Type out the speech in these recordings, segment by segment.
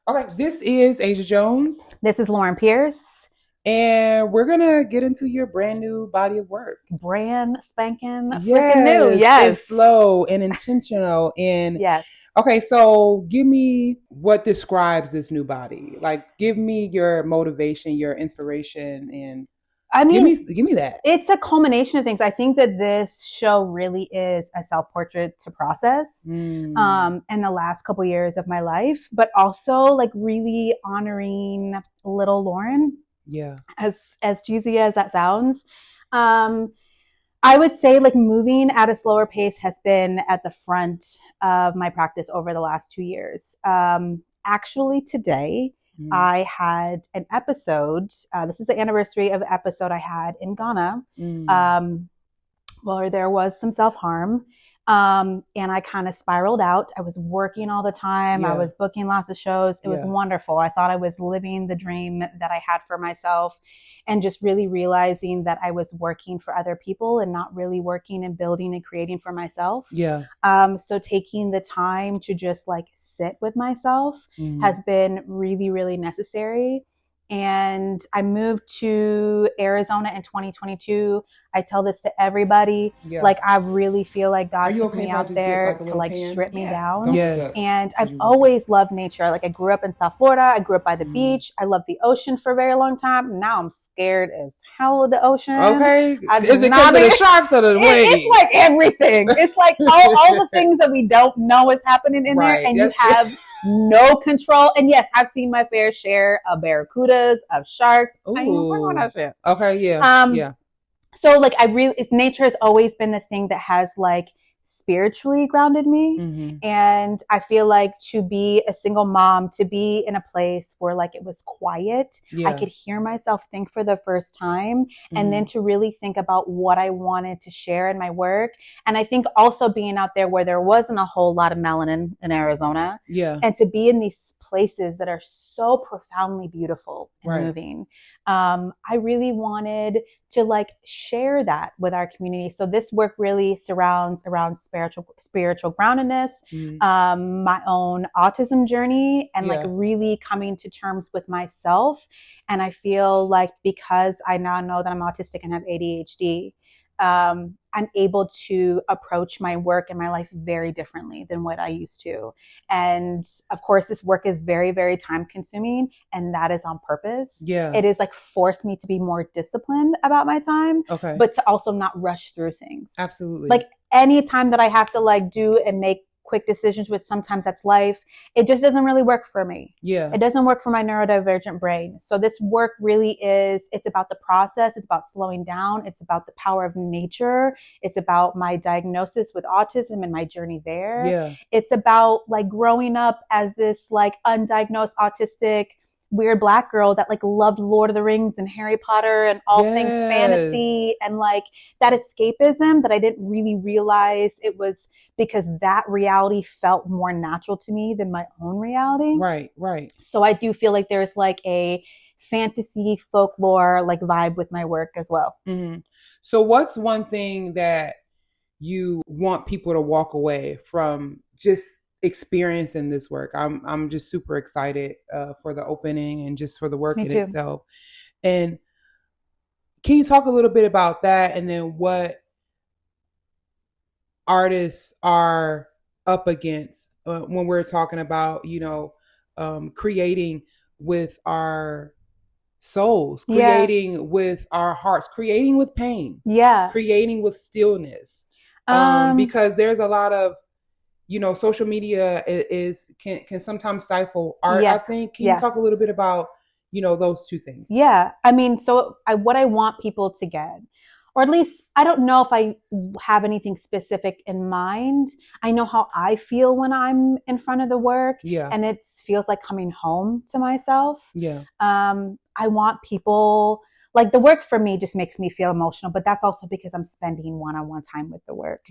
Okay, this is Asia Jones, This is Lauren Pearce, and we're gonna get into your brand new body of work. brand spanking freaking new. Yes, Yes. it's slow and intentional. And Yes. okay, so give me what describes this new body. Like, give me your motivation, your inspiration, and I give mean, me that. it's a culmination of things. I think that this show really is a self-portrait to process in the last couple years of my life, but also like really honoring little Lauren, Yeah. as cheesy as that sounds. Um, I would say like moving at a slower pace has been at the front of my practice over the last 2 years. Actually, today I had an episode. This is the anniversary of an episode I had in Ghana, where there was some self harm. And I kind of spiraled out. I was working all the time. I was booking lots of shows. It was wonderful. I thought I was living the dream that I had for myself, and just really realizing that I was working for other people and not really working and building and creating for myself. Yeah. So taking the time to just like sit with myself has been really, really necessary. And I moved to Arizona in 2022. I tell this to everybody. Yeah. Like, I really feel like God took okay me if I out just there get, like, to like pan? strip me down. Don't Yes. And I've always loved nature. Like, I grew up in South Florida. I grew up by the beach. I loved the ocean for a very long time. Now I'm scared as hell of the ocean. Okay. I Is it because of the sharks or the waves? It's like everything. It's like all the things that we don't know is happening in there, and you have no control. And yes, I've seen my fair share of barracudas, of sharks. I ain't gonna work on that shit. Okay, yeah. So like nature has always been the thing that has like spiritually grounded me. And I feel like to be a single mom, to be in a place where like it was quiet, I could hear myself think for the first time, and then to really think about what I wanted to share in my work. And I think also being out there where there wasn't a whole lot of melanin in Arizona, and to be in these places that are so profoundly beautiful and moving. I really wanted to like share that with our community. So this work really surrounds around spiritual groundedness, my own autism journey, and like really coming to terms with myself. And I feel like because I now know that I'm autistic and have ADHD, I'm able to approach my work and my life very differently than what I used to. And of course, this work is very, very time consuming, and that is on purpose. Yeah. It is like forced me to be more disciplined about my time, but to also not rush through things. Absolutely. Like any time that I have to like do and make quick decisions, which sometimes that's life, it just doesn't really work for me. Yeah. It doesn't work for my neurodivergent brain. So this work really it's about the process. It's about slowing down. It's about the power of nature. It's about my diagnosis with autism and my journey there. Yeah. It's about like growing up as this like undiagnosed autistic weird Black girl that like loved Lord of the Rings and Harry Potter and all things fantasy, and like that escapism that I didn't really realize it was because that reality felt more natural to me than my own reality. Right. So I do feel like there's like a fantasy folklore like vibe with my work as well. So what's one thing that you want people to walk away from just experiencing this work? I'm just super excited for the opening and just for the work in itself. And can you talk a little bit about that, and then what artists are up against when we're talking about, creating with our souls, creating with our hearts, creating with pain, creating with stillness, because there's a lot of social media can sometimes stifle art. I think. Can you talk a little bit about those two things? Yeah, I mean, so what I want people to get, or at least I don't know if I have anything specific in mind. I know how I feel when I'm in front of the work, and it feels like coming home to myself. I want people, like, the work for me just makes me feel emotional, but that's also because I'm spending one-on-one time with the work.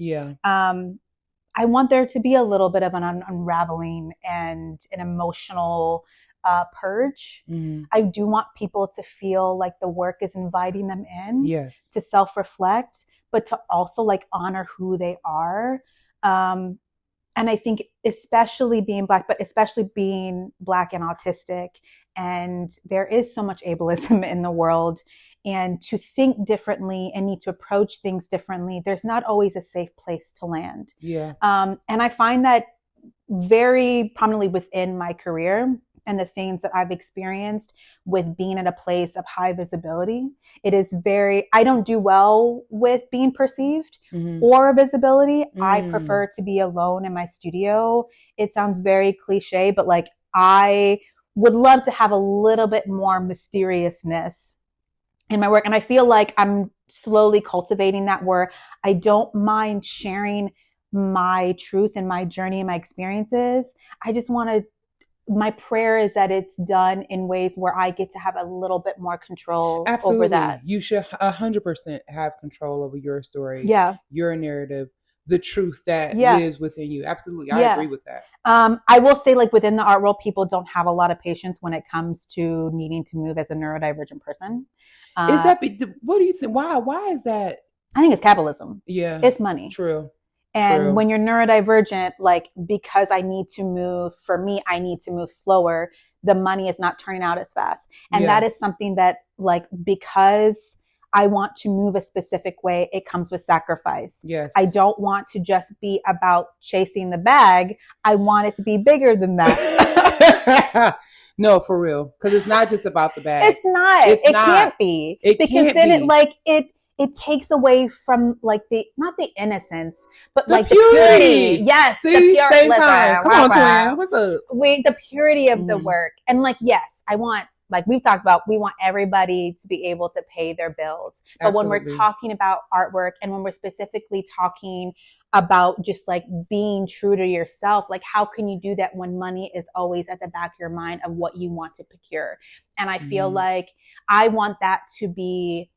I want there to be a little bit of an unraveling and an emotional purge. I do want people to feel like the work is inviting them in to self-reflect, but to also like honor who they are. And I think especially being Black, but especially being Black and autistic, and there is so much ableism in the world, and to think differently and need to approach things differently, there's not always a safe place to land. Yeah. And I find that very prominently within my career and the things that I've experienced with being at a place of high visibility. It is I don't do well with being perceived or visibility. I prefer to be alone in my studio. It sounds very cliche, but like I would love to have a little bit more mysteriousness in my work. And I feel like I'm slowly cultivating that, where I don't mind sharing my truth and my journey and my experiences. I just want to, my prayer is that it's done in ways where I get to have a little bit more control over that. You should 100% have control over your story, your narrative, the truth that lives within you. Absolutely. I agree with that. I will say, like, within the art world, people don't have a lot of patience when it comes to needing to move as a neurodivergent person. Is that, what do you think? Why is that? I think it's capitalism. Yeah. It's money. True. And when you're neurodivergent, like, because I need to move, for me, I need to move slower, the money is not turning out as fast. And that is something that, like, because I want to move a specific way, it comes with sacrifice. Yes. I don't want to just be about chasing the bag. I want it to be bigger than that. No, for real. Because it's not just about the bag. It's not. It can't be. Because then it takes away from, like, not the innocence, but the like purity. The purity. Yes. See, the purity. Same time. Come on, twin. What's up? The purity of the work. And, like, yes, I want, like we've talked about, we want everybody to be able to pay their bills. But when we're talking about artwork, and when we're specifically talking about just, like, being true to yourself, like, how can you do that when money is always at the back of your mind of what you want to procure? And I feel like I want that to be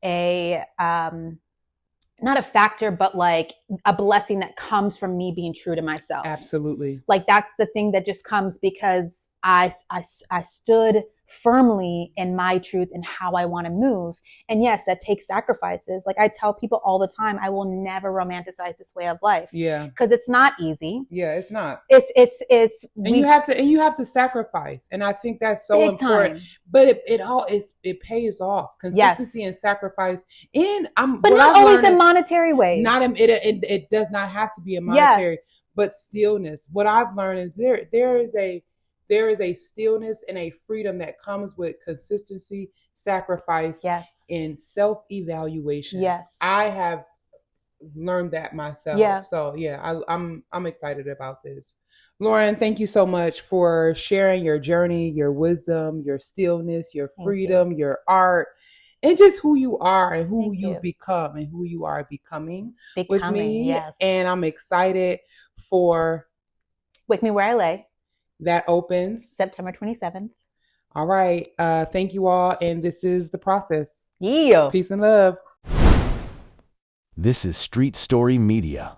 a, not a factor, but like a blessing that comes from me being true to myself. Absolutely. Like, that's the thing that just comes because I stood firmly in my truth and how I want to move. And yes, that takes sacrifices. Like, I tell people all the time, I will never romanticize this way of life. Yeah. Because it's not easy. Yeah, it's not. And you have to sacrifice. And I think that's so important. But it pays off. Consistency and sacrifice. And but not always in monetary ways. It does not have to be a monetary, but stillness. What I've learned is there is a stillness and a freedom that comes with consistency, sacrifice, and self-evaluation. Yes. I have learned that myself. Yeah. So I'm excited about this. Lauren, thank you so much for sharing your journey, your wisdom, your stillness, your freedom, your art, and just who you are and who you've become and who you are becoming with me. Yes. And I'm excited for Wake Me Where I Lay. That opens September 27th. All right. Thank you all. And this is The Process. Yeah. Peace and love. This is Street Story Media.